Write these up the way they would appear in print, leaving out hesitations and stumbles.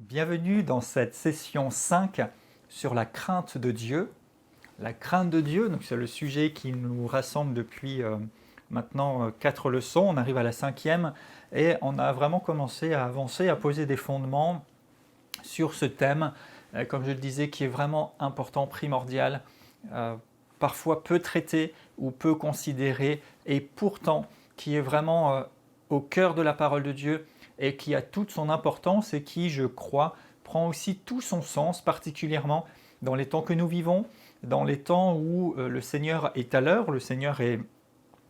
Bienvenue dans cette session 5 sur la crainte de Dieu. La crainte de Dieu, donc c'est le sujet qui nous rassemble depuis maintenant 4 leçons. On arrive à la 5e et on a vraiment commencé à avancer, à poser des fondements sur ce thème, comme je le disais, qui est vraiment important, primordial, parfois peu traité ou peu considéré, et pourtant qui est vraiment au cœur de la parole de Dieu et qui a toute son importance et qui, je crois, prend aussi tout son sens, particulièrement dans les temps que nous vivons, dans les temps où le Seigneur est à l'heure, le Seigneur est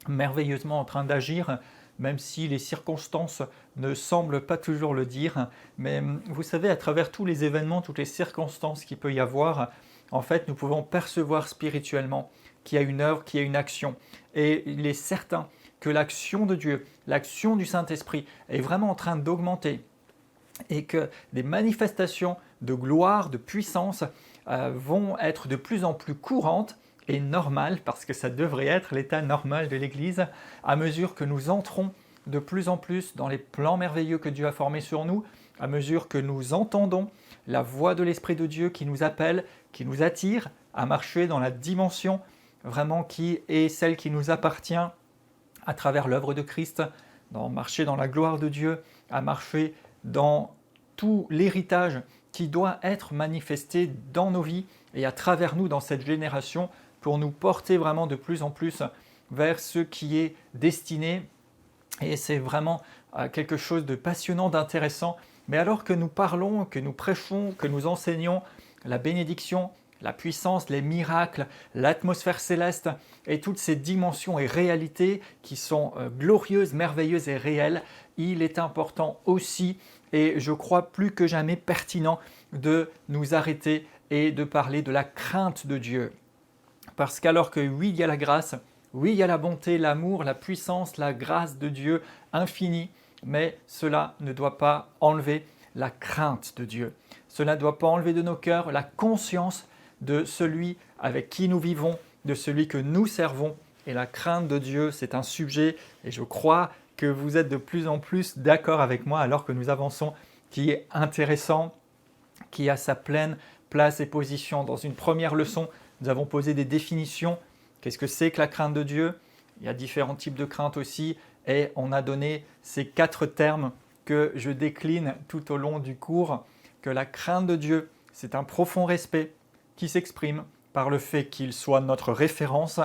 merveilleusement en train d'agir, même si les circonstances ne semblent pas toujours le dire. Mais vous savez, à travers tous les événements, toutes les circonstances qu'il peut y avoir, en fait, nous pouvons percevoir spirituellement qu'il y a une œuvre, qu'il y a une action. Et il est certain que l'action de Dieu, l'action du Saint-Esprit est vraiment en train d'augmenter et que des manifestations de gloire, de puissance vont être de plus en plus courantes et normales, parce que ça devrait être l'état normal de l'Église, à mesure que nous entrons de plus en plus dans les plans merveilleux que Dieu a formés sur nous, à mesure que nous entendons la voix de l'Esprit de Dieu qui nous appelle, qui nous attire à marcher dans la dimension vraiment qui est celle qui nous appartient à travers l'œuvre de Christ, à marcher dans la gloire de Dieu, à marcher dans tout l'héritage qui doit être manifesté dans nos vies et à travers nous dans cette génération pour nous porter vraiment de plus en plus vers ce qui est destiné. Et c'est vraiment quelque chose de passionnant, d'intéressant. Mais alors que nous parlons, que nous prêchons, que nous enseignons la bénédiction, la puissance, les miracles, l'atmosphère céleste et toutes ces dimensions et réalités qui sont glorieuses, merveilleuses et réelles, il est important aussi, et je crois plus que jamais pertinent, de nous arrêter et de parler de la crainte de Dieu. Parce qu'alors que oui, il y a la grâce, oui, il y a la bonté, l'amour, la puissance, la grâce de Dieu infinie, mais cela ne doit pas enlever la crainte de Dieu. Cela ne doit pas enlever de nos cœurs la conscience de celui avec qui nous vivons, de celui que nous servons. Et la crainte de Dieu, c'est un sujet, et je crois que vous êtes de plus en plus d'accord avec moi alors que nous avançons, qui est intéressant, qui a sa pleine place et position. Dans une première leçon, nous avons posé des définitions. Qu'est-ce que c'est que la crainte de Dieu? Il y a différents types de crainte aussi, et on a donné ces 4 termes que je décline tout au long du cours, que la crainte de Dieu, c'est un profond respect qui s'exprime par le fait qu'il soit notre référence,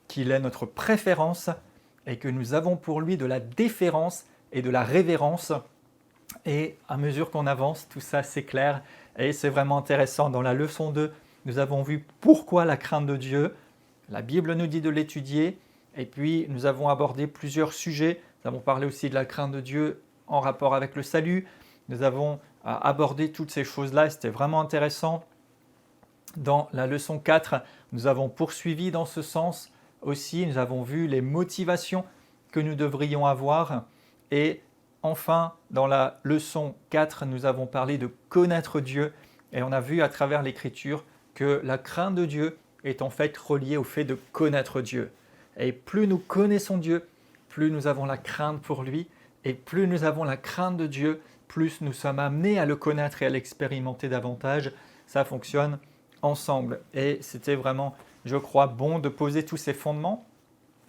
qu'il est notre préférence et que nous avons pour lui de la déférence et de la révérence. Et à mesure qu'on avance, tout ça s'éclaire et c'est vraiment intéressant. Dans la leçon 2, nous avons vu pourquoi la crainte de Dieu. La Bible nous dit de l'étudier et puis nous avons abordé plusieurs sujets. Nous avons parlé aussi de la crainte de Dieu en rapport avec le salut. Nous avons abordé toutes ces choses-là et c'était vraiment intéressant. Dans la leçon 4, nous avons poursuivi dans ce sens aussi, nous avons vu les motivations que nous devrions avoir. Et enfin, dans la leçon 4, nous avons parlé de connaître Dieu. Et on a vu à travers l'Écriture que la crainte de Dieu est en fait reliée au fait de connaître Dieu. Et plus nous connaissons Dieu, plus nous avons la crainte pour lui. Et plus nous avons la crainte de Dieu, plus nous sommes amenés à le connaître et à l'expérimenter davantage. Ça fonctionne ensemble. Et c'était vraiment, je crois, bon de poser tous ces fondements.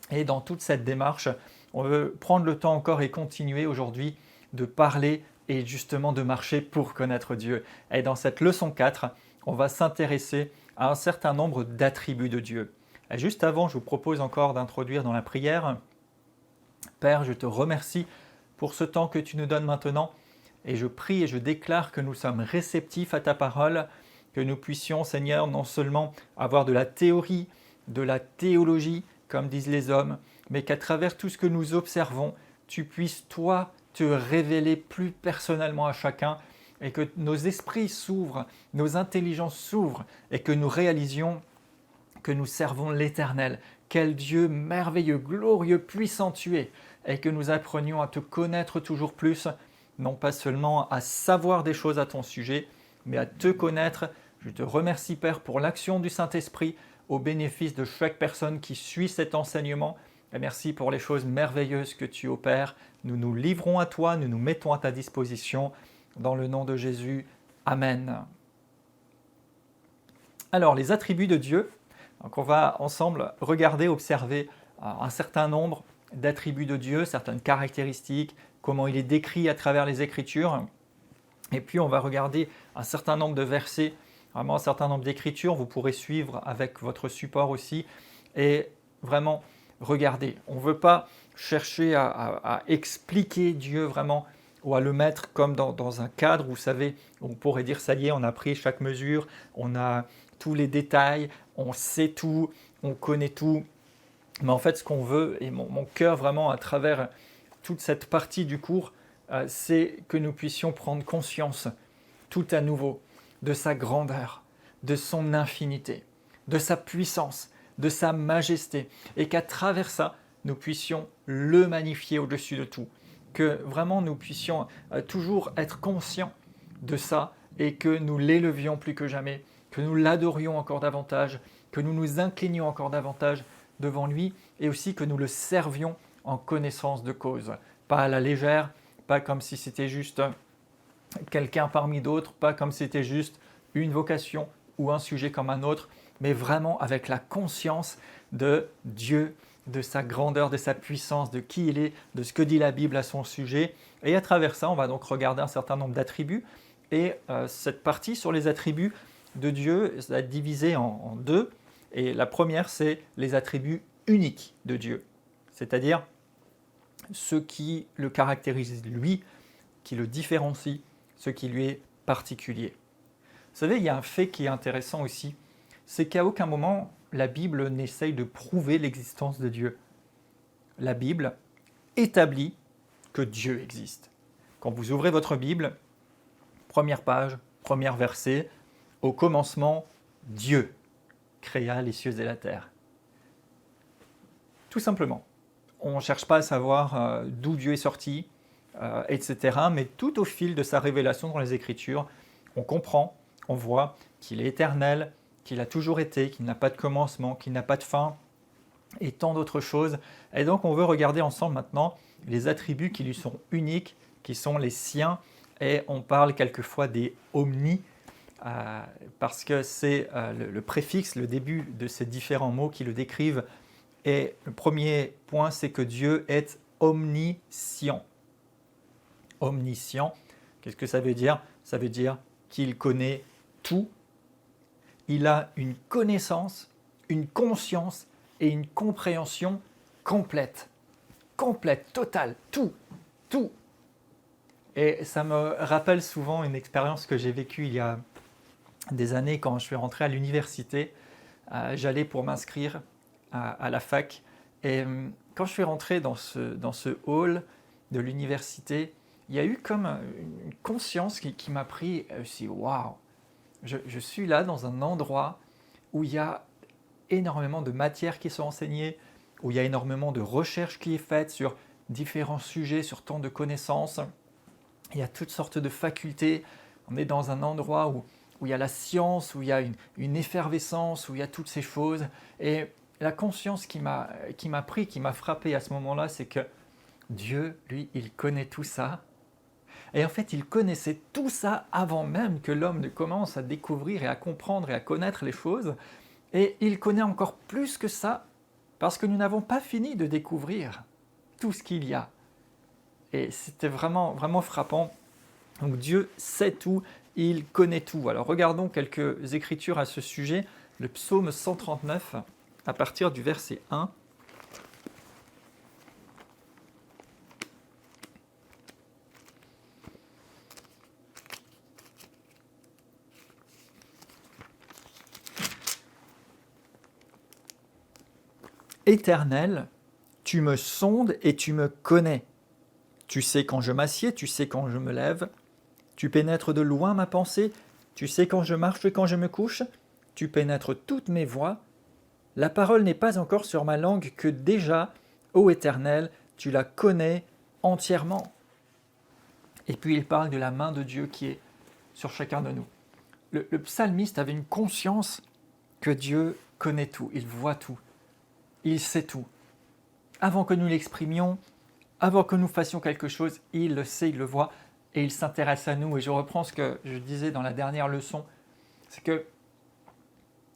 Et dans toute cette démarche, on veut prendre le temps encore et continuer aujourd'hui de parler et justement de marcher pour connaître Dieu. Et dans cette leçon 4, on va s'intéresser à un certain nombre d'attributs de Dieu. Et juste avant, je vous propose encore d'introduire dans la prière. Père, je te remercie pour ce temps que tu nous donnes maintenant. Et je prie et je déclare que nous sommes réceptifs à ta parole, que nous puissions, Seigneur, non seulement avoir de la théorie, de la théologie, comme disent les hommes, mais qu'à travers tout ce que nous observons, tu puisses, toi, te révéler plus personnellement à chacun et que nos esprits s'ouvrent, nos intelligences s'ouvrent et que nous réalisions que nous servons l'Éternel. Quel Dieu merveilleux, glorieux, puissant tu es, et que nous apprenions à te connaître toujours plus, non pas seulement à savoir des choses à ton sujet, mais à te connaître. Je te remercie, Père, pour l'action du Saint-Esprit au bénéfice de chaque personne qui suit cet enseignement. Et merci pour les choses merveilleuses que tu opères. Nous nous livrons à toi, nous nous mettons à ta disposition. dans le nom de Jésus. Amen. Alors, les attributs de Dieu. Donc, on va ensemble regarder, observer un certain nombre d'attributs de Dieu, certaines caractéristiques, comment il est décrit à travers les Écritures. Et puis, on va regarder un certain nombre de versets, vraiment un certain nombre d'écritures. Vous pourrez suivre avec votre support aussi. Et vraiment, regardez. On ne veut pas chercher à expliquer Dieu vraiment ou à le mettre comme dans un cadre, vous savez, on pourrait dire ça y est, on a pris chaque mesure, on a tous les détails, on sait tout, on connaît tout. Mais en fait, ce qu'on veut, et mon cœur vraiment à travers toute cette partie du cours, c'est que nous puissions prendre conscience tout à nouveau de sa grandeur, de son infinité, de sa puissance, de sa majesté, et qu'à travers ça, nous puissions le magnifier au-dessus de tout, que vraiment nous puissions toujours être conscients de ça et que nous l'élevions plus que jamais, que nous l'adorions encore davantage, que nous nous inclinions encore davantage devant lui et aussi que nous le servions en connaissance de cause, pas à la légère, pas comme si c'était juste quelqu'un parmi d'autres, pas comme si c'était juste une vocation ou un sujet comme un autre, mais vraiment avec la conscience de Dieu, de sa grandeur, de sa puissance, de qui il est, de ce que dit la Bible à son sujet. Et à travers ça, on va donc regarder un certain nombre d'attributs. Et cette partie sur les attributs de Dieu, ça va être divisé en deux. Et la première, c'est les attributs uniques de Dieu, c'est-à-dire ce qui le caractérise lui, qui le différencie, ce qui lui est particulier. Vous savez, il y a un fait qui est intéressant aussi, c'est qu'à aucun moment la Bible n'essaye de prouver l'existence de Dieu. La Bible établit que Dieu existe. Quand vous ouvrez votre Bible, première page, premier verset, au commencement, Dieu créa les cieux et la terre. Tout simplement. On ne cherche pas à savoir d'où Dieu est sorti, etc. Mais tout au fil de sa révélation dans les Écritures, on comprend, on voit qu'il est éternel, qu'il a toujours été, qu'il n'a pas de commencement, qu'il n'a pas de fin, et tant d'autres choses. Et donc on veut regarder ensemble maintenant les attributs qui lui sont uniques, qui sont les siens, et on parle quelquefois des omnis, parce que c'est le préfixe, le début de ces différents mots qui le décrivent. Et le premier point, c'est que Dieu est omniscient. Omniscient, qu'est-ce que ça veut dire? Ça veut dire qu'il connaît tout. Il a une connaissance, une conscience et une compréhension complète. Complète, totale, tout, tout. Et ça me rappelle souvent une expérience que j'ai vécue il y a des années quand je suis rentré à l'université. J'allais pour m'inscrire à la fac. Et quand je suis rentré dans ce hall de l'université, il y a eu comme une conscience qui m'a pris. Je me suis dit, waouh, je suis là dans un endroit où il y a énormément de matières qui sont enseignées, où il y a énormément de recherches qui est faite sur différents sujets, sur tant de connaissances. Il y a toutes sortes de facultés. On est dans un endroit où il y a la science, où il y a une effervescence, où il y a toutes ces choses. Et la conscience qui m'a pris, qui m'a frappé à ce moment-là, c'est que Dieu, lui, il connaît tout ça. Et en fait, il connaissait tout ça avant même que l'homme ne commence à découvrir et à comprendre et à connaître les choses. Et il connaît encore plus que ça, parce que nous n'avons pas fini de découvrir tout ce qu'il y a. Et c'était vraiment, vraiment frappant. Donc Dieu sait tout, il connaît tout. Alors regardons quelques écritures à ce sujet. Le psaume 139, à partir du verset 1. Éternel, tu me sondes et tu me connais. Tu sais quand je m'assieds, tu sais quand je me lève. Tu pénètres de loin ma pensée, tu sais quand je marche et quand je me couche. Tu pénètres toutes mes voies. La parole n'est pas encore sur ma langue que déjà, ô Éternel, tu la connais entièrement. Et puis il parle de la main de Dieu qui est sur chacun de nous. Le psalmiste avait une conscience que Dieu connaît tout, il voit tout, il sait tout. Avant que nous l'exprimions, avant que nous fassions quelque chose, il le sait, il le voit. et il s'intéresse à nous. Et je reprends ce que je disais dans la dernière leçon, c'est que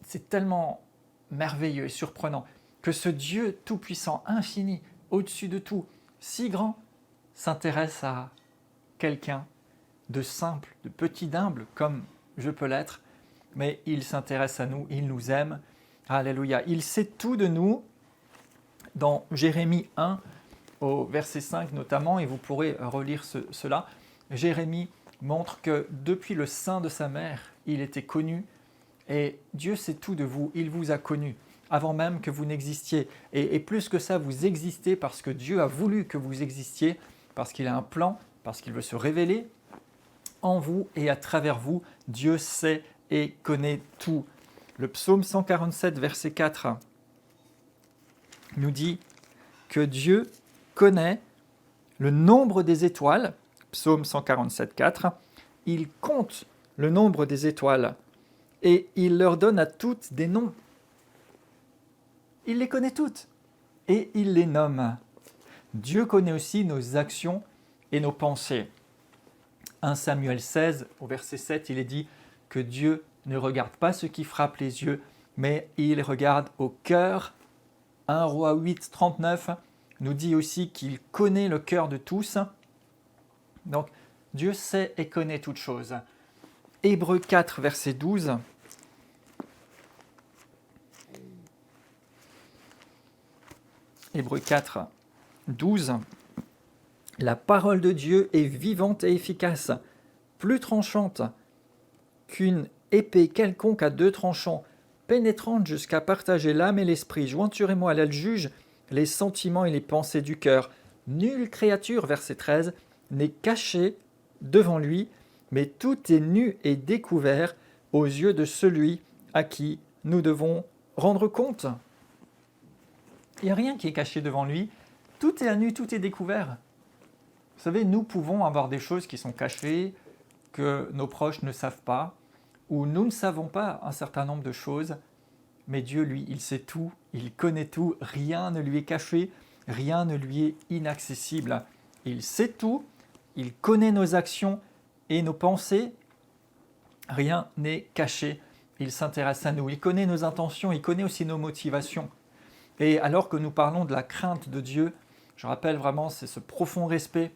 c'est tellement merveilleux et surprenant que ce Dieu tout-puissant, infini, au-dessus de tout, si grand, s'intéresse à quelqu'un de simple, de petit, d'humble, comme je peux l'être, mais il s'intéresse à nous, il nous aime. Alléluia. Il sait tout de nous. Dans Jérémie 1, au verset 5 notamment, et vous pourrez relire cela, Jérémie montre que depuis le sein de sa mère, il était connu, et Dieu sait tout de vous, il vous a connu, avant même que vous n'existiez. Et plus que ça, vous existez parce que Dieu a voulu que vous existiez, parce qu'il a un plan, parce qu'il veut se révéler en vous et à travers vous. Dieu sait et connaît tout. Le psaume 147, verset 4, nous dit que Dieu connaît le nombre des étoiles. Psaume 147, 4. Il compte le nombre des étoiles et il leur donne à toutes des noms. Il les connaît toutes et il les nomme. Dieu connaît aussi nos actions et nos pensées. 1 Samuel 16, au verset 7, il est dit que Dieu ne regarde pas ce qui frappe les yeux, mais il regarde au cœur. 1 Roi 8, 39 nous dit aussi qu'il connaît le cœur de tous. Donc, Dieu sait et connaît toutes choses. Hébreux 4, verset 12. Hébreux 4, 12. La parole de Dieu est vivante et efficace, plus tranchante qu'une épée quelconque à deux tranchants, pénétrante jusqu'à partager l'âme et l'esprit, jointure et moelle, elle juge les sentiments et les pensées du cœur. Nulle créature, verset 13, n'est cachée devant lui, mais tout est nu et découvert aux yeux de celui à qui nous devons rendre compte. Il n'y a rien qui est caché devant lui, tout est à nu, tout est découvert. Vous savez, nous pouvons avoir des choses qui sont cachées, que nos proches ne savent pas, ou nous ne savons pas un certain nombre de choses, mais Dieu, lui, il sait tout, il connaît tout, rien ne lui est caché, rien ne lui est inaccessible. Il sait tout, il connaît nos actions et nos pensées, rien n'est caché, il s'intéresse à nous, il connaît nos intentions, il connaît aussi nos motivations. Et alors que nous parlons de la crainte de Dieu, je rappelle vraiment, c'est ce profond respect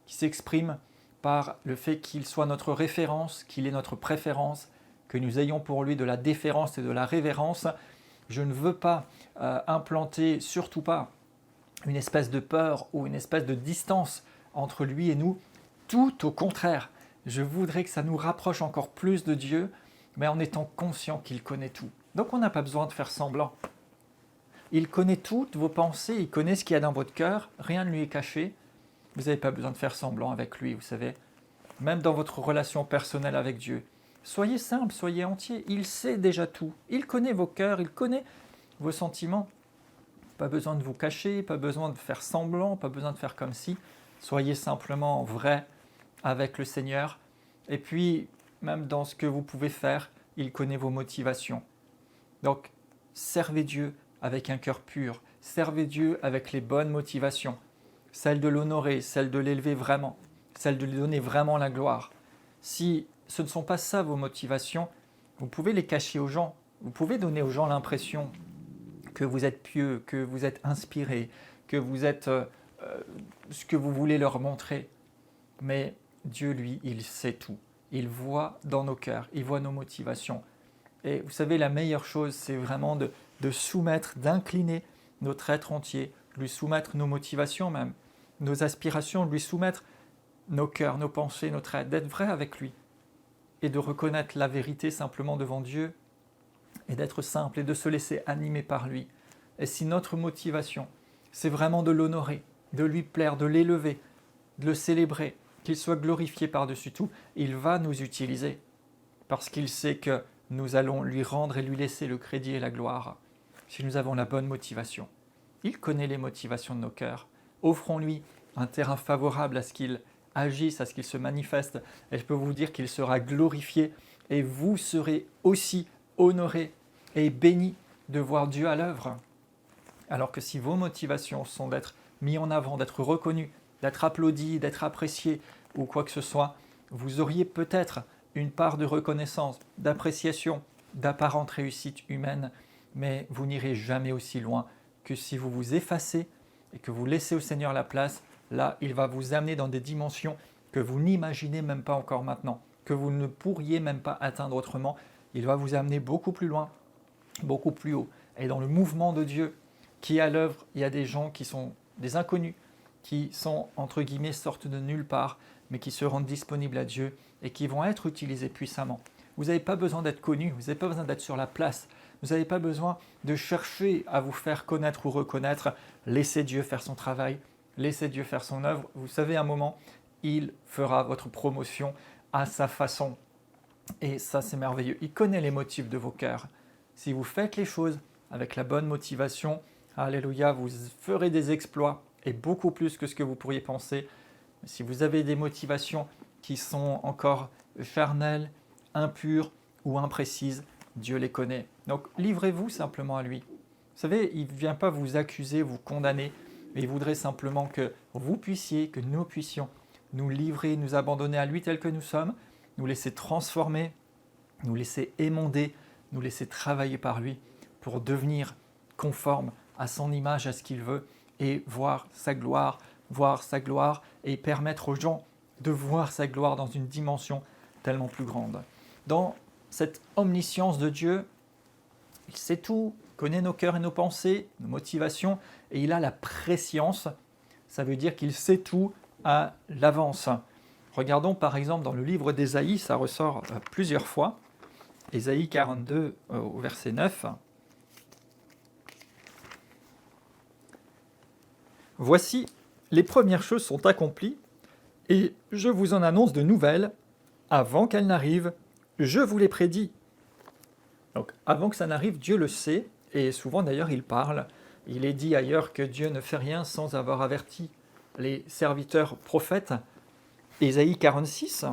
qui s'exprime par le fait qu'il soit notre référence, qu'il est notre préférence, que nous ayons pour lui de la déférence et de la révérence. Je ne veux pas implanter, surtout pas, une espèce de peur ou une espèce de distance entre lui et nous. Tout au contraire, je voudrais que ça nous rapproche encore plus de Dieu, mais en étant conscient qu'il connaît tout. Donc on n'a pas besoin de faire semblant. Il connaît toutes vos pensées, il connaît ce qu'il y a dans votre cœur, rien ne lui est caché. Vous n'avez pas besoin de faire semblant avec lui, vous savez. Même dans votre relation personnelle avec Dieu. Soyez simple, soyez entier, il sait déjà tout. Il connaît vos cœurs, il connaît vos sentiments. Pas besoin de vous cacher, pas besoin de faire semblant, pas besoin de faire comme si. Soyez simplement vrai avec le Seigneur. Et puis, même dans ce que vous pouvez faire, il connaît vos motivations. Donc, servez Dieu avec un cœur pur. Servez Dieu avec les bonnes motivations. Celle de l'honorer, celle de l'élever vraiment, celle de lui donner vraiment la gloire. Si ce ne sont pas ça vos motivations, vous pouvez les cacher aux gens. Vous pouvez donner aux gens l'impression que vous êtes pieux, que vous êtes inspiré, que vous êtes ce que vous voulez leur montrer. Mais Dieu, lui, il sait tout. Il voit dans nos cœurs, il voit nos motivations. Et vous savez, la meilleure chose, c'est vraiment de soumettre, d'incliner notre être entier, lui soumettre nos motivations même, nos aspirations, lui soumettre nos cœurs, nos pensées, notre être, d'être vrai avec lui et de reconnaître la vérité simplement devant Dieu et d'être simple et de se laisser animer par lui. Et si notre motivation, c'est vraiment de l'honorer, de lui plaire, de l'élever, de le célébrer, qu'il soit glorifié par-dessus tout, il va nous utiliser parce qu'il sait que nous allons lui rendre et lui laisser le crédit et la gloire si nous avons la bonne motivation. Il connaît les motivations de nos cœurs. Offrons-lui un terrain favorable à ce qu'il agisse, à ce qu'il se manifeste. Et je peux vous dire qu'il sera glorifié et vous serez aussi honorés et bénis de voir Dieu à l'œuvre. Alors que si vos motivations sont d'être mis en avant, d'être reconnus, d'être applaudis, d'être appréciés, ou quoi que ce soit, vous auriez peut-être une part de reconnaissance, d'appréciation, d'apparente réussite humaine, mais vous n'irez jamais aussi loin que si vous vous effacez et que vous laissez au Seigneur la place. Là, il va vous amener dans des dimensions que vous n'imaginez même pas encore maintenant, que vous ne pourriez même pas atteindre autrement. Il va vous amener beaucoup plus loin, beaucoup plus haut. Et dans le mouvement de Dieu qui est à l'œuvre, il y a des gens qui sont des inconnus, qui sont, entre guillemets, sortent de nulle part, mais qui se rendent disponibles à Dieu et qui vont être utilisés puissamment. Vous n'avez pas besoin d'être connu, vous n'avez pas besoin d'être sur la place, vous n'avez pas besoin de chercher à vous faire connaître ou reconnaître. Laissez Dieu faire son travail, laissez Dieu faire son œuvre. Vous savez, à un moment, il fera votre promotion à sa façon. Et ça, c'est merveilleux. Il connaît les motifs de vos cœurs. Si vous faites les choses avec la bonne motivation, alléluia, vous ferez des exploits et beaucoup plus que ce que vous pourriez penser. Si vous avez des motivations qui sont encore charnelles, impures ou imprécises, Dieu les connaît. Donc livrez-vous simplement à lui. Vous savez, il ne vient pas vous accuser, vous condamner, mais il voudrait simplement que vous puissiez, que nous puissions nous livrer, nous abandonner à lui tel que nous sommes, nous laisser transformer, nous laisser émonder, nous laisser travailler par lui pour devenir conforme à son image, à ce qu'il veut, et voir sa gloire et permettre aux gens de voir sa gloire dans une dimension tellement plus grande. Dans cette omniscience de Dieu, il sait tout, connaît nos cœurs et nos pensées, nos motivations, et il a la préscience. Ça veut dire qu'il sait tout à l'avance. Regardons par exemple dans le livre d'Ésaïe, ça ressort plusieurs fois. Ésaïe 42 au verset 9. Voici, les premières choses sont accomplies, et je vous en annonce de nouvelles, avant qu'elles n'arrivent, je vous les prédis. Donc avant que ça n'arrive, Dieu le sait, et souvent d'ailleurs il parle. Il est dit ailleurs que Dieu ne fait rien sans avoir averti les serviteurs prophètes. Ésaïe 46,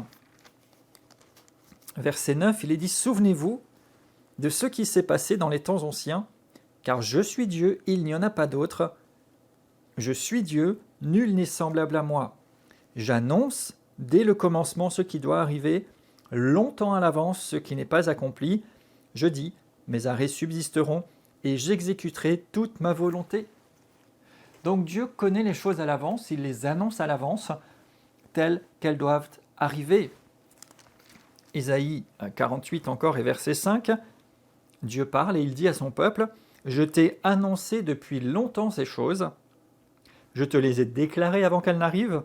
verset 9, il est dit « Souvenez-vous de ce qui s'est passé dans les temps anciens, car je suis Dieu, il n'y en a pas d'autre. Je suis Dieu, nul n'est semblable à moi. J'annonce dès le commencement ce qui doit arriver, longtemps à l'avance ce qui n'est pas accompli. Je dis, mes arrêts subsisteront et j'exécuterai toute ma volonté. » Donc Dieu connaît les choses à l'avance, il les annonce à l'avance, telles qu'elles doivent arriver. Ésaïe 48 encore et verset 5, Dieu parle et il dit à son peuple, « Je t'ai annoncé depuis longtemps ces choses, je te les ai déclarées avant qu'elles n'arrivent,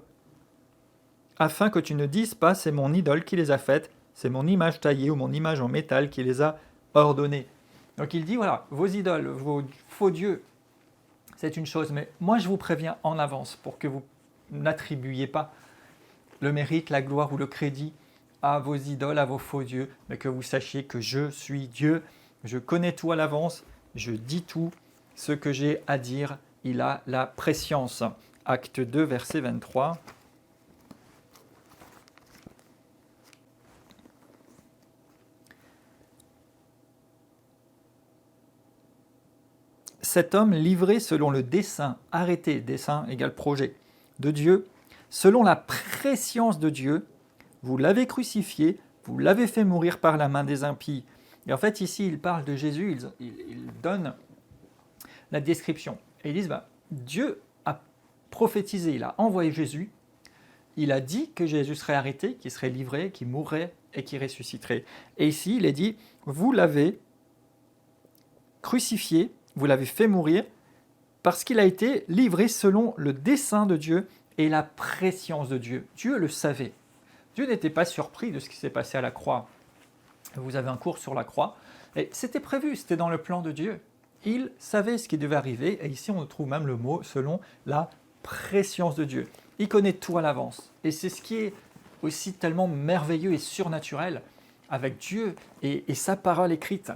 afin que tu ne dises pas, c'est mon idole qui les a faites, c'est mon image taillée ou mon image en métal qui les a ordonnées. » Donc il dit, voilà, vos idoles, vos faux dieux, c'est une chose, mais moi je vous préviens en avance pour que vous n'attribuiez pas le mérite, la gloire ou le crédit à vos idoles, à vos faux dieux, mais que vous sachiez que je suis Dieu, je connais tout à l'avance, je dis tout, ce que j'ai à dire, il a la prescience. Acte 2, verset 23. Cet homme livré selon le dessein, arrêté, dessein égale projet, de Dieu, selon la prescience de Dieu, vous l'avez crucifié, vous l'avez fait mourir par la main des impies. Et en fait, ici, il parle de Jésus, il donne la description. Et ils disent, Dieu a prophétisé, il a envoyé Jésus, il a dit que Jésus serait arrêté, qu'il serait livré, qu'il mourrait et qu'il ressusciterait. Et ici, il est dit, vous l'avez crucifié, vous l'avez fait mourir, parce qu'il a été livré selon le dessein de Dieu et la prescience de Dieu. Dieu le savait. Dieu n'était pas surpris de ce qui s'est passé à la croix. Vous avez un cours sur la croix, et c'était prévu, c'était dans le plan de Dieu. Il savait ce qui devait arriver, et ici on trouve même le mot selon la prescience de Dieu. Il connaît tout à l'avance, et c'est ce qui est aussi tellement merveilleux et surnaturel avec Dieu et sa parole écrite,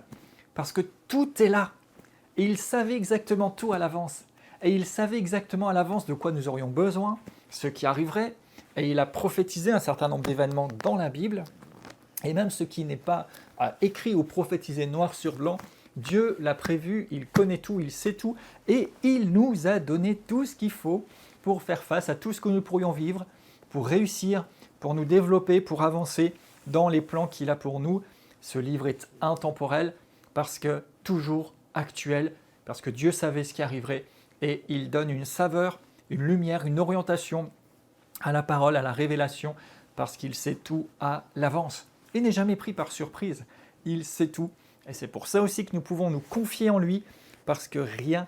parce que tout est là, et il savait exactement tout à l'avance, et il savait exactement à l'avance de quoi nous aurions besoin, ce qui arriverait, et il a prophétisé un certain nombre d'événements dans la Bible, et même ce qui n'est pas écrit ou prophétisé noir sur blanc, Dieu l'a prévu, il connaît tout, il sait tout, et il nous a donné tout ce qu'il faut pour faire face à tout ce que nous pourrions vivre, pour réussir, pour nous développer, pour avancer dans les plans qu'il a pour nous. Ce livre est intemporel parce que toujours actuel, parce que Dieu savait ce qui arriverait et il donne une saveur, une lumière, une orientation à la parole, à la révélation, parce qu'il sait tout à l'avance. Il n'est jamais pris par surprise, il sait tout. Et c'est pour ça aussi que nous pouvons nous confier en lui, parce que rien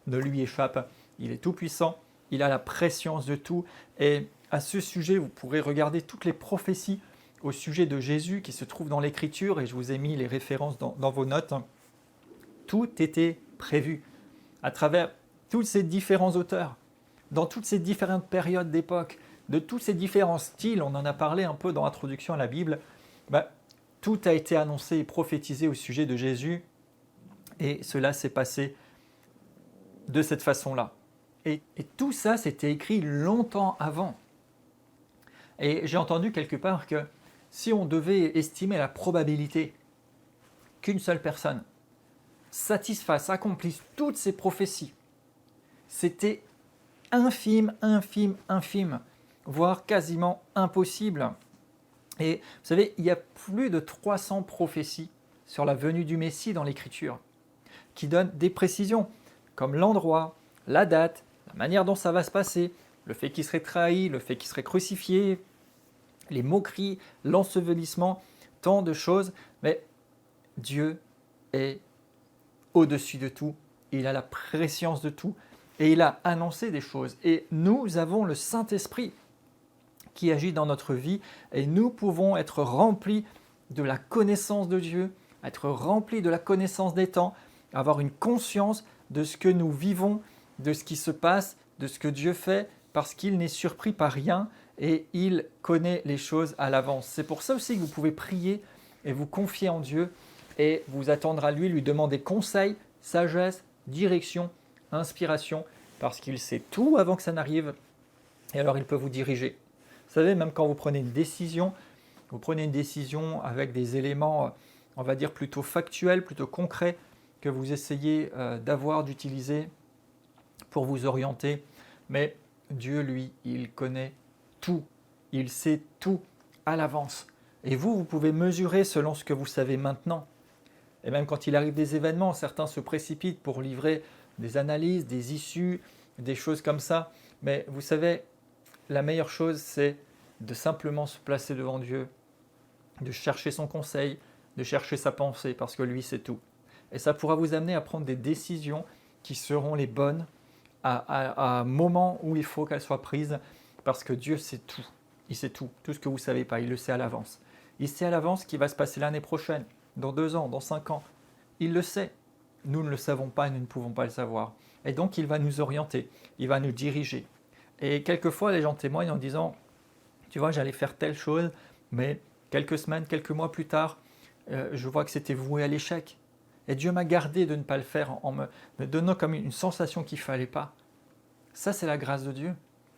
ne lui échappe. Il est tout puissant, il a la préscience de tout. Et à ce sujet, vous pourrez regarder toutes les prophéties au sujet de Jésus qui se trouvent dans l'Écriture, et je vous ai mis les références dans vos notes. Tout était prévu à travers tous ces différents auteurs, dans toutes ces différentes périodes d'époque, de tous ces différents styles. On en a parlé un peu dans l'introduction à la Bible. Tout a été annoncé et prophétisé au sujet de Jésus, et cela s'est passé de cette façon-là. Et tout ça, c'était écrit longtemps avant. Et j'ai entendu quelque part que si on devait estimer la probabilité qu'une seule personne satisfasse, accomplisse toutes ces prophéties, c'était infime, voire quasiment impossible. Et vous savez, il y a plus de 300 prophéties sur la venue du Messie dans l'Écriture, qui donnent des précisions, comme l'endroit, la date, la manière dont ça va se passer, le fait qu'il serait trahi, le fait qu'il serait crucifié, les moqueries, l'ensevelissement, tant de choses. Mais Dieu est au-dessus de tout, il a la préscience de tout, et il a annoncé des choses. Et nous avons le Saint-Esprit qui agit dans notre vie, et nous pouvons être remplis de la connaissance de Dieu, être remplis de la connaissance des temps, avoir une conscience de ce que nous vivons, de ce qui se passe, de ce que Dieu fait, parce qu'il n'est surpris par rien et il connaît les choses à l'avance. C'est pour ça aussi que vous pouvez prier et vous confier en Dieu et vous attendre à lui demander conseil, sagesse, direction, inspiration, parce qu'il sait tout avant que ça n'arrive et alors il peut vous diriger. Vous savez, même quand vous prenez une décision avec des éléments, on va dire, plutôt factuels, plutôt concrets, que vous essayez d'utiliser pour vous orienter. Mais Dieu, lui, il connaît tout. Il sait tout à l'avance. Et vous pouvez mesurer selon ce que vous savez maintenant. Et même quand il arrive des événements, certains se précipitent pour livrer des analyses, des issues, des choses comme ça. Mais vous savez, la meilleure chose, c'est de simplement se placer devant Dieu, de chercher son conseil, de chercher sa pensée, parce que lui, c'est tout. Et ça pourra vous amener à prendre des décisions qui seront les bonnes à un moment où il faut qu'elles soient prises, parce que Dieu sait tout. Il sait tout. Tout ce que vous ne savez pas, il le sait à l'avance. Il sait à l'avance ce qui va se passer l'année prochaine, dans 2 ans, dans 5 ans. Il le sait. Nous ne le savons pas et nous ne pouvons pas le savoir. Et donc, il va nous orienter, il va nous diriger. Et quelquefois, les gens témoignent en disant, tu vois, j'allais faire telle chose, mais quelques semaines, quelques mois plus tard, je vois que c'était voué à l'échec. Et Dieu m'a gardé de ne pas le faire en me donnant comme une sensation qu'il ne fallait pas. Ça, c'est la grâce de Dieu.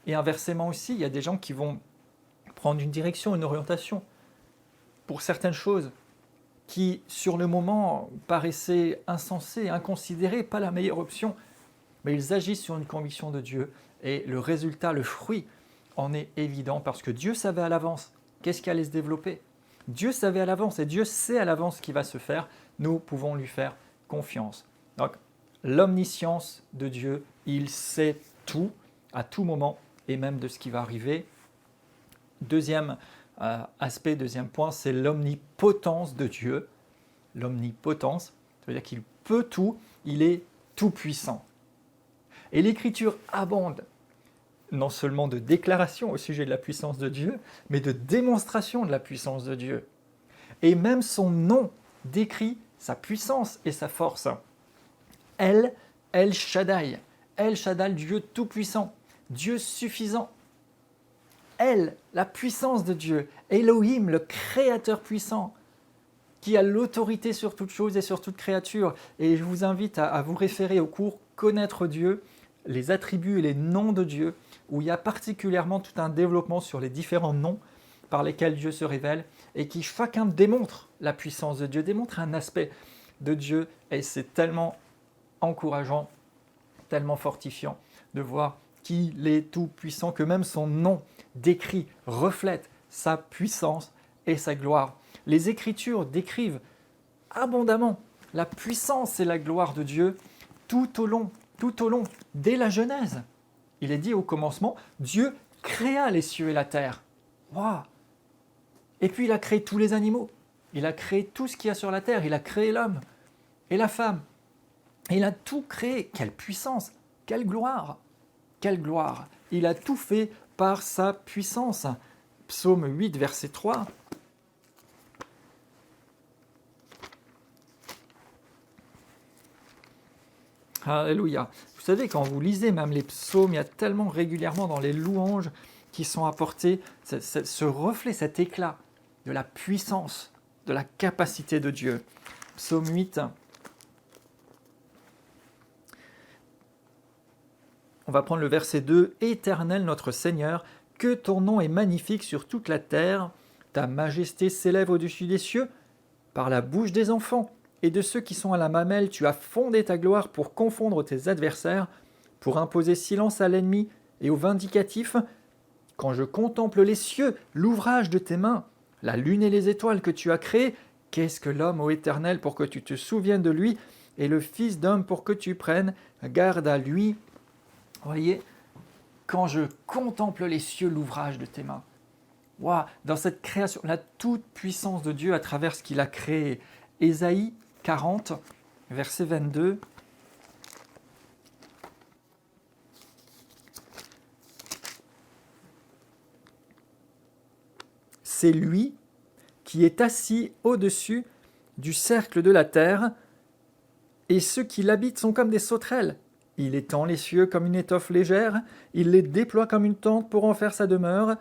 Et inversement aussi, il y a des gens qui vont prendre une direction, une orientation pour certaines choses qui, sur le moment, paraissaient insensées, inconsidérées, pas la meilleure option. Mais ils agissent sur une conviction de Dieu. Et le résultat, le fruit, en est évident parce que Dieu savait à l'avance qu'est-ce qui allait se développer. Dieu savait à l'avance et Dieu sait à l'avance ce qui va se faire. Nous pouvons lui faire confiance. Donc, l'omniscience de Dieu, il sait tout, à tout moment, et même de ce qui va arriver. Deuxième aspect, deuxième point, c'est l'omnipotence de Dieu. L'omnipotence, ça veut dire qu'il peut tout, il est tout puissant. Et l'Écriture abonde non seulement de déclarations au sujet de la puissance de Dieu, mais de démonstrations de la puissance de Dieu. Et même son nom décrit sa puissance et sa force. El Shaddai, Dieu tout-puissant, Dieu suffisant. La puissance de Dieu, Elohim, le créateur puissant, qui a l'autorité sur toute chose et sur toute créature. Et je vous invite à vous référer au cours « Connaître Dieu », les attributs et les noms de Dieu, où il y a particulièrement tout un développement sur les différents noms par lesquels Dieu se révèle et qui chacun démontre la puissance de Dieu, démontre un aspect de Dieu. Et c'est tellement encourageant, tellement fortifiant de voir qu'il est tout puissant que même son nom décrit, reflète sa puissance et sa gloire. Les Écritures décrivent abondamment la puissance et la gloire de Dieu tout au long, dès la Genèse. Il est dit au commencement, Dieu créa les cieux et la terre. Waouh! Et puis il a créé tous les animaux. Il a créé tout ce qu'il y a sur la terre. Il a créé l'homme et la femme. Et il a tout créé. Quelle puissance! Quelle gloire! Quelle gloire! Il a tout fait par sa puissance. Psaume 8, verset 3. Alléluia. Vous savez, quand vous lisez même les psaumes, il y a tellement régulièrement dans les louanges qui sont apportées ce reflet, cet éclat de la puissance, de la capacité de Dieu. Psaume 8. On va prendre le verset 2. « Éternel notre Seigneur, que ton nom est magnifique sur toute la terre, ta majesté s'élève au-dessus des cieux, par la bouche des enfants et de ceux qui sont à la mamelle, tu as fondé ta gloire pour confondre tes adversaires, pour imposer silence à l'ennemi et au vindicatif. Quand je contemple les cieux, l'ouvrage de tes mains, la lune et les étoiles que tu as créées, qu'est-ce que l'homme, ô Éternel, pour que tu te souviennes de lui, et le Fils d'homme pour que tu prennes garde à lui. » Voyez, quand je contemple les cieux, l'ouvrage de tes mains. Wow, dans cette création, la toute-puissance de Dieu à travers ce qu'il a créé. Ésaïe 40, verset 22. C'est lui qui est assis au-dessus du cercle de la terre, et ceux qui l'habitent sont comme des sauterelles. Il étend les cieux comme une étoffe légère, il les déploie comme une tente pour en faire sa demeure.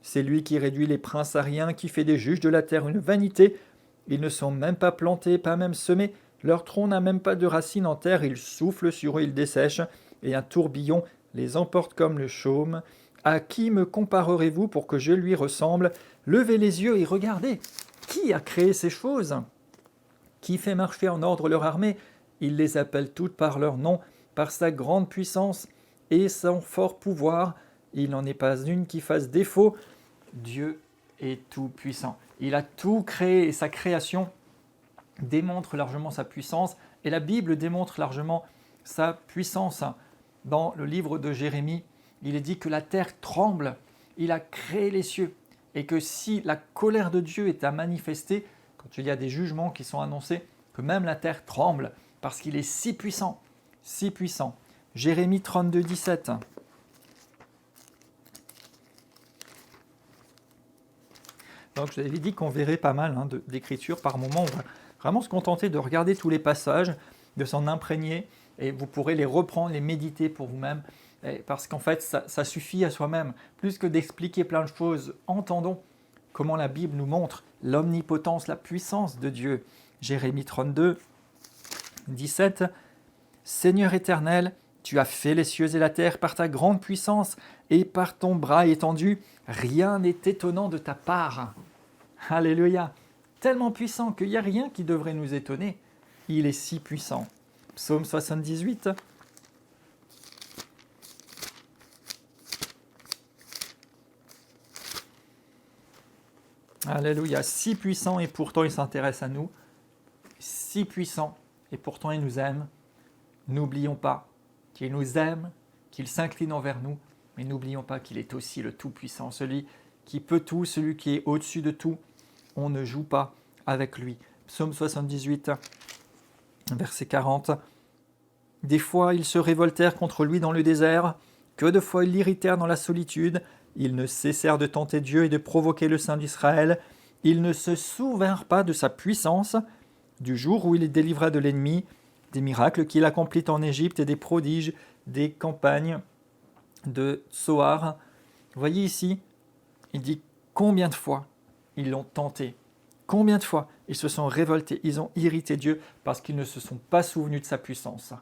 C'est lui qui réduit les princes à rien, qui fait des juges de la terre une vanité. Ils ne sont même pas plantés, pas même semés, leur tronc n'a même pas de racines en terre, il souffle sur eux, il dessèche, et un tourbillon les emporte comme le chaume. À qui me comparerez-vous pour que je lui ressemble? Levez les yeux et regardez. Qui a créé ces choses? Qui fait marcher en ordre leur armée? Il les appelle toutes par leur nom, par sa grande puissance et son fort pouvoir. Il n'en est pas une qui fasse défaut. Dieu est tout puissant. Il a tout créé et sa création démontre largement sa puissance. Et la Bible démontre largement sa puissance. Dans le livre de Jérémie, il est dit que la terre tremble. Il a créé les cieux. Et que si la colère de Dieu est à manifester, quand il y a des jugements qui sont annoncés, que même la terre tremble, parce qu'il est si puissant, si puissant. Jérémie 32, 17. Donc je vous avais dit qu'on verrait pas mal d'écriture par moment. On va vraiment se contenter de regarder tous les passages, de s'en imprégner, et vous pourrez les reprendre, les méditer pour vous-même, parce qu'en fait, ça suffit à soi-même. Plus que d'expliquer plein de choses, entendons comment la Bible nous montre l'omnipotence, la puissance de Dieu. Jérémie 32, 17. « Seigneur éternel, tu as fait les cieux et la terre par ta grande puissance et par ton bras étendu. Rien n'est étonnant de ta part. » Alléluia. Tellement puissant qu'il n'y a rien qui devrait nous étonner. Il est si puissant. Psaume 78. Alléluia. Si puissant et pourtant il s'intéresse à nous. Si puissant et pourtant il nous aime. N'oublions pas qu'il nous aime, qu'il s'incline envers nous, mais n'oublions pas qu'il est aussi le Tout-Puissant, celui qui peut tout, celui qui est au-dessus de tout. On ne joue pas avec lui. Psaume 78, verset 40. « Des fois, ils se révoltèrent contre lui dans le désert, que de fois ils l'irritèrent dans la solitude. Ils ne cessèrent de tenter Dieu et de provoquer le Saint d'Israël. Ils ne se souvinrent pas de sa puissance, du jour où il les délivra de l'ennemi, des miracles qu'il accomplit en Égypte et des prodiges des campagnes de Tsoar. » Vous voyez ici, il dit combien de fois ils l'ont tenté, combien de fois ils se sont révoltés, ils ont irrité Dieu parce qu'ils ne se sont pas souvenus de sa puissance.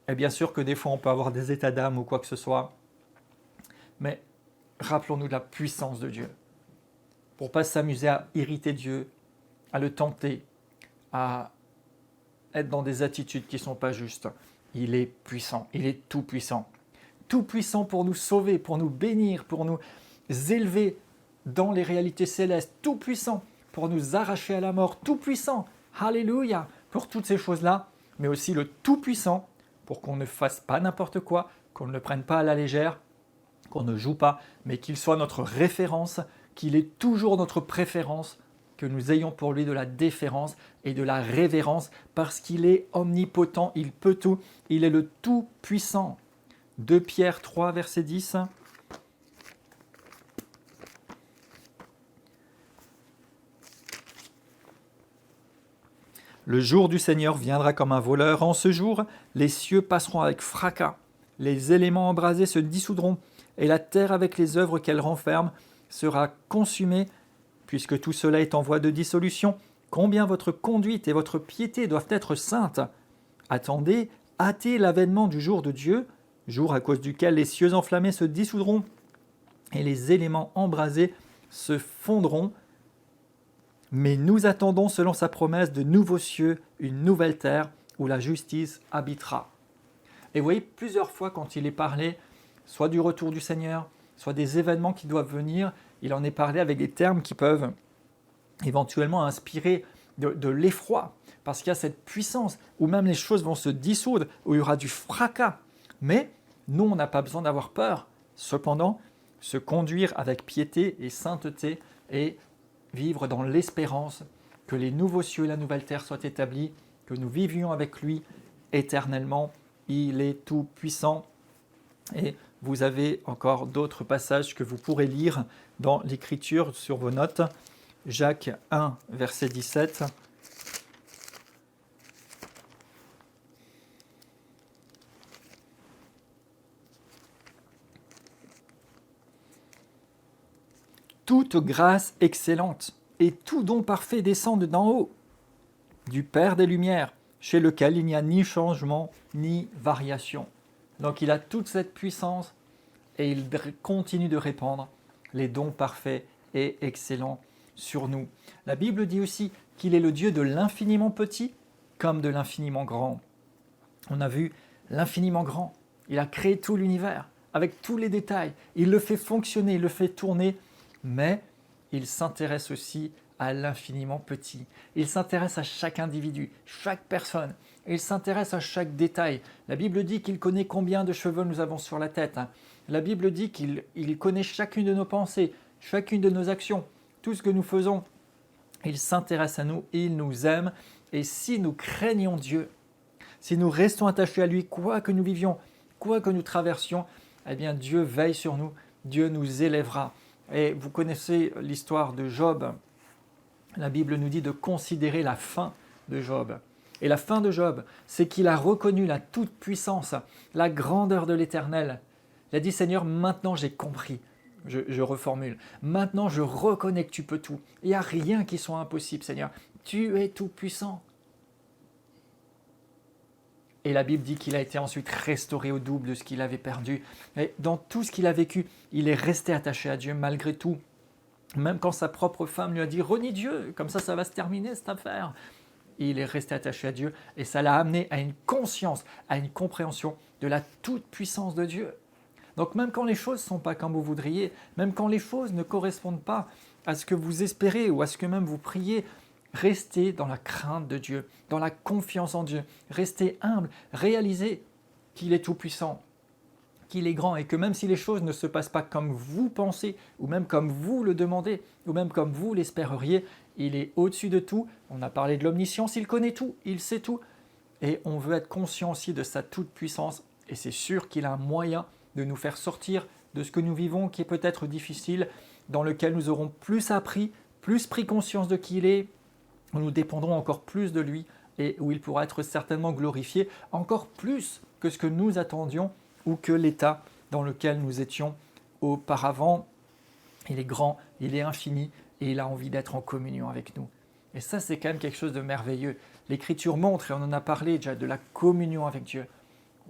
Et bien sûr que des fois on peut avoir des états d'âme ou quoi que ce soit, mais rappelons-nous de la puissance de Dieu. Pour ne pas s'amuser à irriter Dieu, à le tenter, à être dans des attitudes qui ne sont pas justes. Il est puissant, il est tout puissant. tout-puissant pour nous sauver, pour nous bénir, pour nous élever dans les réalités célestes, tout-puissant pour nous arracher à la mort, tout-puissant, alléluia, pour toutes ces choses-là, mais aussi le tout-puissant pour qu'on ne fasse pas n'importe quoi, qu'on ne le prenne pas à la légère, qu'on ne joue pas, mais qu'il soit notre référence, qu'il ait toujours notre préférence, que nous ayons pour lui de la déférence et de la révérence, parce qu'il est omnipotent, il peut tout, il est le tout-puissant. 2 Pierre 3, verset 10. Le jour du Seigneur viendra comme un voleur. En ce jour, les cieux passeront avec fracas, les éléments embrasés se dissoudront, et la terre avec les œuvres qu'elle renferme sera consumée, puisque tout cela est en voie de dissolution. Combien votre conduite et votre piété doivent être saintes. Attendez, hâtez l'avènement du jour de Dieu, jour à cause duquel les cieux enflammés se dissoudront, et les éléments embrasés se fondront. Mais nous attendons, selon sa promesse, de nouveaux cieux, une nouvelle terre, où la justice habitera. Et vous voyez, plusieurs fois quand il est parlé, soit du retour du Seigneur, soit des événements qui doivent venir, il en est parlé avec des termes qui peuvent éventuellement inspirer de l'effroi, parce qu'il y a cette puissance, où même les choses vont se dissoudre, où il y aura du fracas. Mais nous, on n'a pas besoin d'avoir peur. Cependant, se conduire avec piété et sainteté et vivre dans l'espérance que les nouveaux cieux et la nouvelle terre soient établis, que nous vivions avec lui éternellement. Il est tout puissant. Et vous avez encore d'autres passages que vous pourrez lire dans l'Écriture sur vos notes. Jacques 1, verset 17. Toute grâce excellente et tout don parfait descendent d'en haut, du Père des Lumières, chez lequel il n'y a ni changement ni variation. Donc il a toute cette puissance et il continue de répandre les dons parfaits et excellents sur nous. La Bible dit aussi qu'il est le Dieu de l'infiniment petit comme de l'infiniment grand. On a vu l'infiniment grand. Il a créé tout l'univers avec tous les détails. Il le fait fonctionner, il le fait tourner, mais il s'intéresse aussi à l'infiniment petit. Il s'intéresse à chaque individu, chaque personne. Il s'intéresse à chaque détail. La Bible dit qu'il connaît combien de cheveux nous avons sur la tête. La Bible dit qu'il connaît chacune de nos pensées, chacune de nos actions, tout ce que nous faisons. Il s'intéresse à nous, il nous aime. Et si nous craignons Dieu, si nous restons attachés à lui, quoi que nous vivions, quoi que nous traversions, eh bien Dieu veille sur nous, Dieu nous élèvera. Et vous connaissez l'histoire de Job. La Bible nous dit de considérer la fin de Job. Et la fin de Job, c'est qu'il a reconnu la toute-puissance, la grandeur de l'Éternel. Il a dit, Seigneur, maintenant j'ai compris. Je reformule. Maintenant je reconnais que tu peux tout. Il n'y a rien qui soit impossible, Seigneur. Tu es tout-puissant. Et la Bible dit qu'il a été ensuite restauré au double de ce qu'il avait perdu. Et dans tout ce qu'il a vécu, il est resté attaché à Dieu malgré tout. Même quand sa propre femme lui a dit « renie Dieu, comme ça va se terminer cette affaire ». Il est resté attaché à Dieu et ça l'a amené à une conscience, à une compréhension de la toute-puissance de Dieu. Donc même quand les choses ne sont pas comme vous voudriez, même quand les choses ne correspondent pas à ce que vous espérez ou à ce que même vous priez, restez dans la crainte de Dieu, dans la confiance en Dieu. Restez humble, réalisez qu'il est tout-puissant, qu'il est grand et que même si les choses ne se passent pas comme vous pensez, ou même comme vous le demandez, ou même comme vous l'espéreriez, il est au-dessus de tout. On a parlé de l'omniscience, il connaît tout, il sait tout. Et on veut être conscient aussi de sa toute-puissance. Et c'est sûr qu'il a un moyen de nous faire sortir de ce que nous vivons, qui est peut-être difficile, dans lequel nous aurons plus appris, plus pris conscience de qui il est, où nous dépendrons encore plus de lui et où il pourra être certainement glorifié encore plus que ce que nous attendions ou que l'état dans lequel nous étions auparavant. Il est grand, il est infini et il a envie d'être en communion avec nous. Et ça, c'est quand même quelque chose de merveilleux. L'Écriture montre, et on en a parlé déjà, de la communion avec Dieu.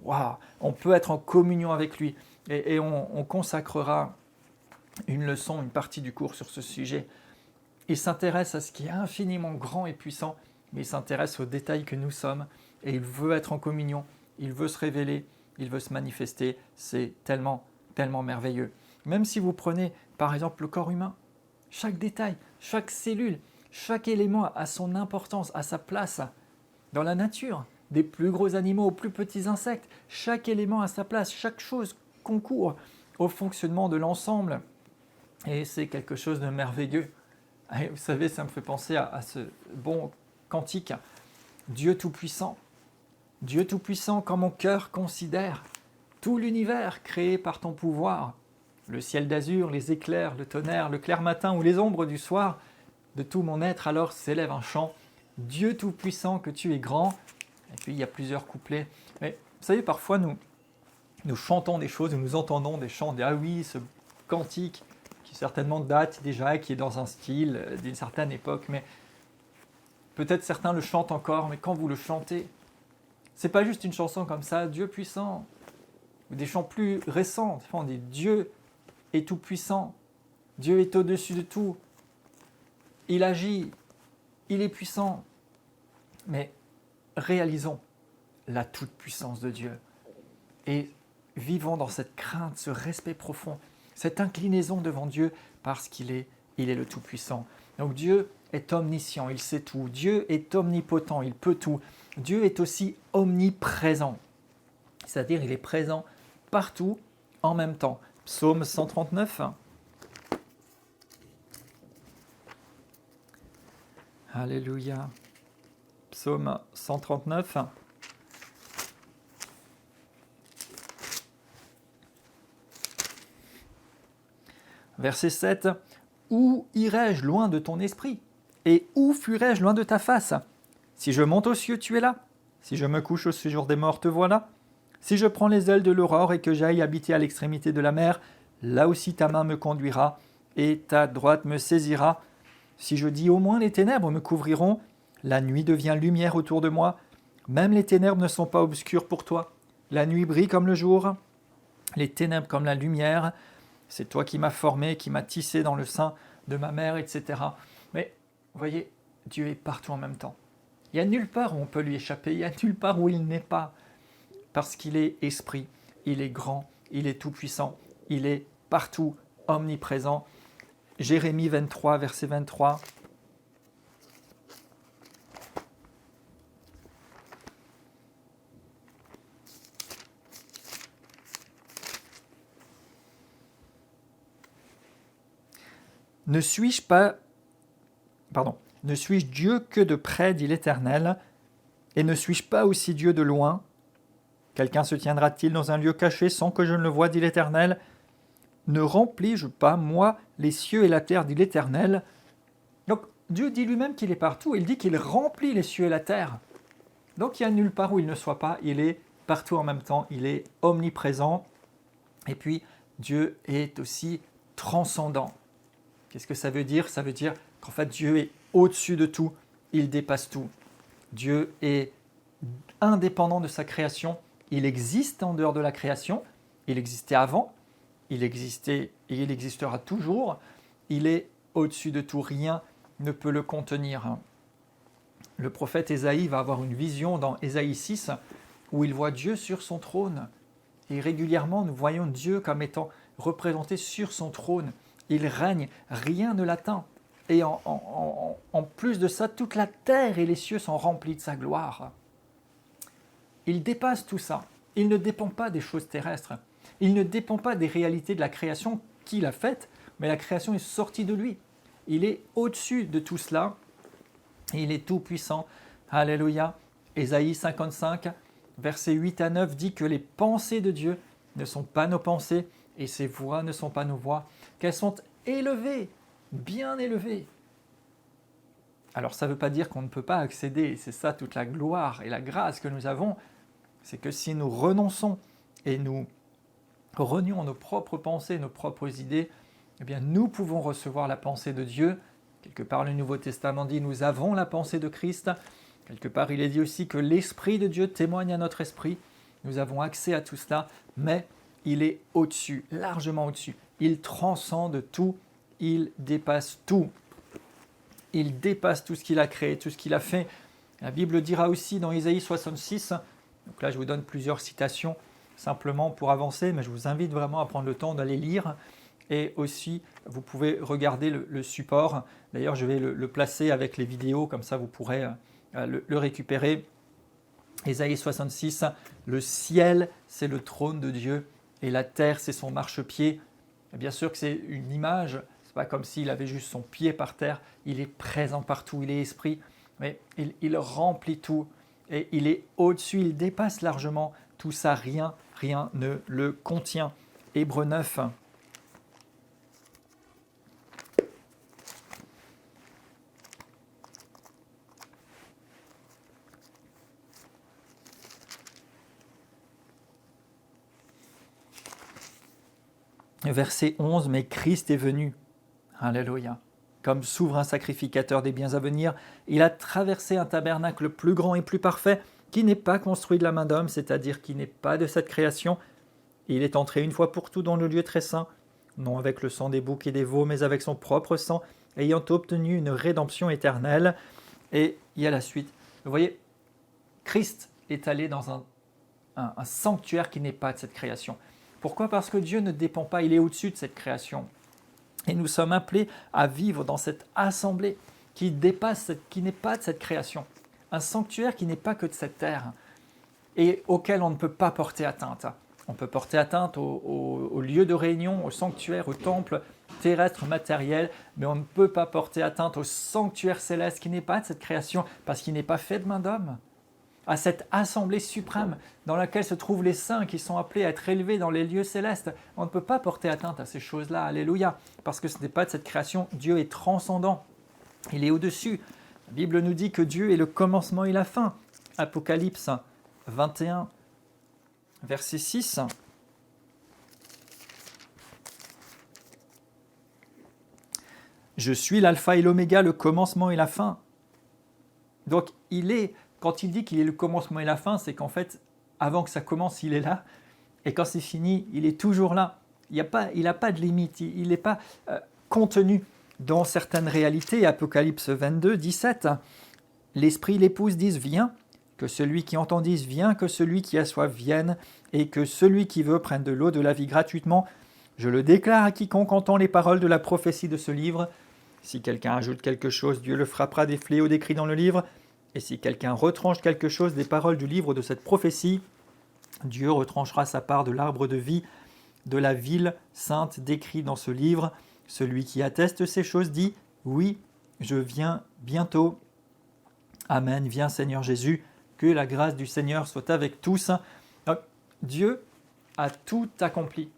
Waouh, on peut être en communion avec lui. Et on consacrera une leçon, une partie du cours sur ce sujet. Il s'intéresse à ce qui est infiniment grand et puissant, mais il s'intéresse aux détails que nous sommes. Et il veut être en communion, il veut se révéler, il veut se manifester. C'est tellement, tellement merveilleux. Même si vous prenez par exemple le corps humain, chaque détail, chaque cellule, chaque élément a son importance, a sa place dans la nature. Des plus gros animaux aux plus petits insectes, chaque élément a sa place, chaque chose concourt au fonctionnement de l'ensemble. Et c'est quelque chose de merveilleux. Et vous savez, ça me fait penser à ce bon cantique. Dieu Tout-Puissant, quand mon cœur considère tout l'univers créé par ton pouvoir, le ciel d'azur, les éclairs, le tonnerre, le clair matin ou les ombres du soir, de tout mon être alors s'élève un chant. Dieu Tout-Puissant, que tu es grand. Et puis il y a plusieurs couplets. Mais vous savez, parfois nous chantons des choses, nous entendons des chants, ah oui, ce cantique qui certainement date déjà, qui est dans un style d'une certaine époque, mais peut-être certains le chantent encore, mais quand vous le chantez, c'est pas juste une chanson comme ça, Dieu puissant, ou des chants plus récents, on dit Dieu est tout puissant, Dieu est au-dessus de tout, il agit, il est puissant, mais réalisons la toute-puissance de Dieu et vivons dans cette crainte, ce respect profond, cette inclinaison devant Dieu parce qu'il est le Tout-Puissant. Donc Dieu est omniscient, il sait tout. Dieu est omnipotent, il peut tout. Dieu est aussi omniprésent, c'est-à-dire il est présent partout en même temps. Psaume 139. Alléluia. Psaume 139. Verset 7. Où irai-je loin de ton esprit? Et où fuirai-je loin de ta face? Si je monte aux cieux, tu es là. Si je me couche au séjour des morts, te voilà. Si je prends les ailes de l'aurore et que j'aille habiter à l'extrémité de la mer, là aussi ta main me conduira et ta droite me saisira. Si je dis au moins les ténèbres me couvriront, la nuit devient lumière autour de moi. Même les ténèbres ne sont pas obscures pour toi. La nuit brille comme le jour, les ténèbres comme la lumière. C'est toi qui m'as formé, qui m'as tissé dans le sein de ma mère, etc. Mais vous voyez, Dieu est partout en même temps. Il n'y a nulle part où on peut lui échapper, il n'y a nulle part où il n'est pas. Parce qu'il est esprit, il est grand, il est tout-puissant, il est partout, omniprésent. Jérémie 23, verset 23. Ne suis-je Dieu que de près, dit l'Éternel, et ne suis-je pas aussi Dieu de loin? Quelqu'un se tiendra-t-il dans un lieu caché sans que je ne le voie, dit l'Éternel? Ne remplis-je pas, moi, les cieux et la terre, dit l'Éternel? Donc Dieu dit lui-même qu'il est partout, il dit qu'il remplit les cieux et la terre. Donc il n'y a nulle part où il ne soit pas, il est partout en même temps, il est omniprésent. Et puis Dieu est aussi transcendant. Qu'est-ce que ça veut dire? Ça veut dire qu'en fait Dieu est au-dessus de tout, il dépasse tout. Dieu est indépendant de sa création, il existe en dehors de la création, il existait avant, il existait et il existera toujours, il est au-dessus de tout, rien ne peut le contenir. Le prophète Ésaïe va avoir une vision dans Ésaïe 6 où il voit Dieu sur son trône. Et régulièrement, nous voyons Dieu comme étant représenté sur son trône. Il règne, rien ne l'atteint. Et en plus de ça, toute la terre et les cieux sont remplis de sa gloire. Il dépasse tout ça. Il ne dépend pas des choses terrestres. Il ne dépend pas des réalités de la création qu'il a faite, mais la création est sortie de lui. Il est au-dessus de tout cela. Il est tout puissant. Alléluia. Ésaïe 55, versets 8 à 9 dit que les pensées de Dieu ne sont pas nos pensées et ses voies ne sont pas nos voies, qu'elles sont élevées, bien élevées. Alors ça ne veut pas dire qu'on ne peut pas accéder, c'est ça toute la gloire et la grâce que nous avons, c'est que si nous renonçons et nous renions nos propres pensées, nos propres idées, eh bien nous pouvons recevoir la pensée de Dieu. Quelque part le Nouveau Testament dit nous avons la pensée de Christ. Quelque part il est dit aussi que l'Esprit de Dieu témoigne à notre esprit. Nous avons accès à tout cela, mais il est au-dessus, largement au-dessus. Il transcende tout, il dépasse tout. Il dépasse tout ce qu'il a créé, tout ce qu'il a fait. La Bible dira aussi dans Isaïe 66, donc là je vous donne plusieurs citations, simplement pour avancer, mais je vous invite vraiment à prendre le temps d'aller lire. Et aussi, vous pouvez regarder le support. D'ailleurs, je vais le placer avec les vidéos, comme ça vous pourrez le récupérer. Ésaïe 66, le ciel, c'est le trône de Dieu et la terre, c'est son marchepied. Et bien sûr que c'est une image, c'est pas comme s'il avait juste son pied par terre, il est présent partout, il est esprit, mais il remplit tout et il est au-dessus, il dépasse largement tout ça, rien ne le contient. Hébreux 9. Verset 11, mais Christ est venu, alléluia, comme souverain sacrificateur des biens à venir. Il a traversé un tabernacle plus grand et plus parfait, qui n'est pas construit de la main d'homme, c'est-à-dire qui n'est pas de cette création. Il est entré une fois pour toutes dans le lieu très saint, non avec le sang des boucs et des veaux, mais avec son propre sang, ayant obtenu une rédemption éternelle. Et il y a la suite. Vous voyez, Christ est allé dans un sanctuaire qui n'est pas de cette création. Pourquoi ? Parce que Dieu ne dépend pas, il est au-dessus de cette création. Et nous sommes appelés à vivre dans cette assemblée qui dépasse, qui n'est pas de cette création. Un sanctuaire qui n'est pas que de cette terre et auquel on ne peut pas porter atteinte. On peut porter atteinte au lieu de réunion, au sanctuaire, au temple terrestre matériel, mais on ne peut pas porter atteinte au sanctuaire céleste qui n'est pas de cette création parce qu'il n'est pas fait de main d'homme. À cette assemblée suprême dans laquelle se trouvent les saints qui sont appelés à être élevés dans les lieux célestes. On ne peut pas porter atteinte à ces choses-là, alléluia, parce que ce n'est pas de cette création. Dieu est transcendant, il est au-dessus. La Bible nous dit que Dieu est le commencement et la fin. Apocalypse 21, verset 6. Je suis l'alpha et l'oméga, le commencement et la fin. Donc quand il dit qu'il est le commencement et la fin, c'est qu'en fait, avant que ça commence, il est là. Et quand c'est fini, il est toujours là. Il n'a pas de limite, il n'est pas contenu dans certaines réalités. Apocalypse 22, 17. L'Esprit et l'Épouse disent « Viens ». Que celui qui entend dise « Viens », que celui qui a soif vienne, et que celui qui veut prenne de l'eau de la vie gratuitement. Je le déclare à quiconque entend les paroles de la prophétie de ce livre. Si quelqu'un ajoute quelque chose, Dieu le frappera des fléaux décrits dans le livre. Et si quelqu'un retranche quelque chose des paroles du livre de cette prophétie, Dieu retranchera sa part de l'arbre de vie, de la ville sainte décrite dans ce livre. Celui qui atteste ces choses dit « Oui, je viens bientôt. Amen, viens Seigneur Jésus, que la grâce du Seigneur soit avec tous. » Donc, Dieu a tout accompli.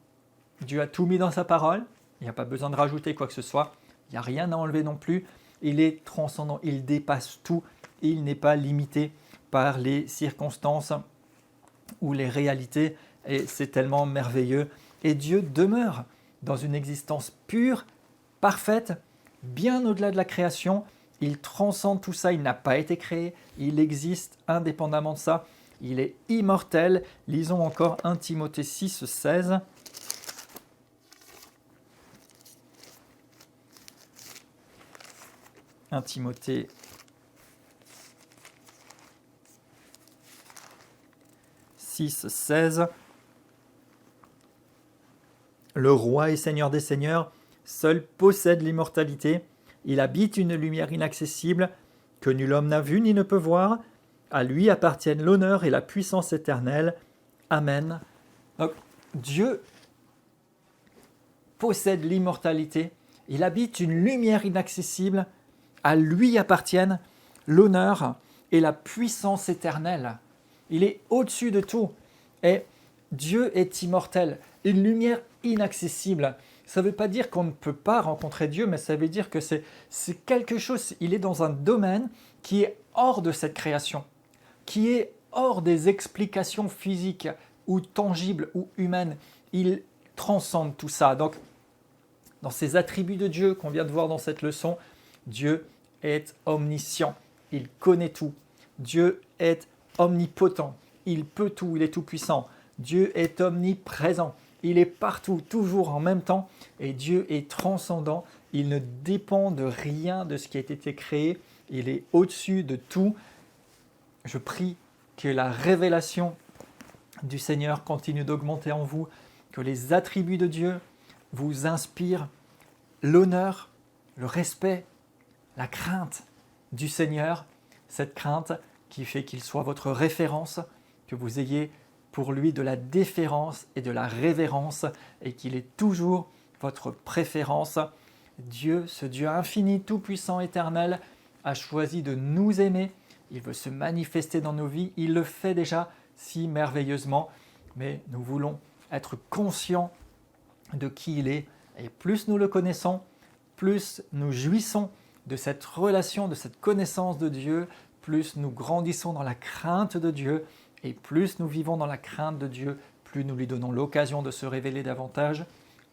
Dieu a tout mis dans sa parole. Il n'y a pas besoin de rajouter quoi que ce soit. Il n'y a rien à enlever non plus. Il est transcendant, il dépasse tout. Il n'est pas limité par les circonstances ou les réalités. Et c'est tellement merveilleux. Et Dieu demeure dans une existence pure, parfaite, bien au-delà de la création. Il transcende tout ça, il n'a pas été créé, il existe indépendamment de ça. Il est immortel. Lisons encore 1 Timothée 6, 16. 1 Timothée 6, 16. Le roi et seigneur des seigneurs, seul possède l'immortalité. Il habite une lumière inaccessible que nul homme n'a vue ni ne peut voir. À lui appartiennent l'honneur et la puissance éternelle. Amen. Donc, Dieu possède l'immortalité. Il habite une lumière inaccessible. À lui appartiennent l'honneur et la puissance éternelle. Il est au-dessus de tout. Et Dieu est immortel. Une lumière inaccessible. Ça ne veut pas dire qu'on ne peut pas rencontrer Dieu, mais ça veut dire que c'est quelque chose, il est dans un domaine qui est hors de cette création, qui est hors des explications physiques ou tangibles ou humaines. Il transcende tout ça. Donc, dans ces attributs de Dieu qu'on vient de voir dans cette leçon, Dieu est omniscient, il connaît tout. Dieu est omnipotent, il peut tout, il est tout puissant. Dieu est omniprésent, il est partout, toujours en même temps. Et Dieu est transcendant, il ne dépend de rien de ce qui a été créé, il est au-dessus de tout. Je prie que la révélation du Seigneur continue d'augmenter en vous, que les attributs de Dieu vous inspirent l'honneur, le respect, la crainte du Seigneur, cette crainte qui fait qu'il soit votre référence, que vous ayez pour lui de la déférence et de la révérence et qu'il est toujours votre préférence. Dieu, ce Dieu infini, tout-puissant, éternel, a choisi de nous aimer. Il veut se manifester dans nos vies. Il le fait déjà si merveilleusement, mais nous voulons être conscients de qui il est. Et plus nous le connaissons, plus nous jouissons de cette relation, de cette connaissance de Dieu, plus nous grandissons dans la crainte de Dieu, et plus nous vivons dans la crainte de Dieu, plus nous lui donnons l'occasion de se révéler davantage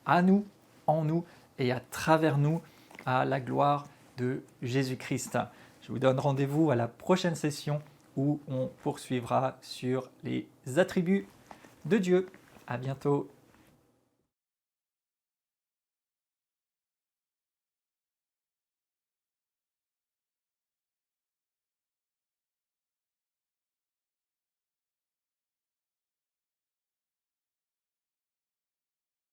à nous, en nous et à travers nous, à la gloire de Jésus-Christ. Je vous donne rendez-vous à la prochaine session où on poursuivra sur les attributs de Dieu. À bientôt.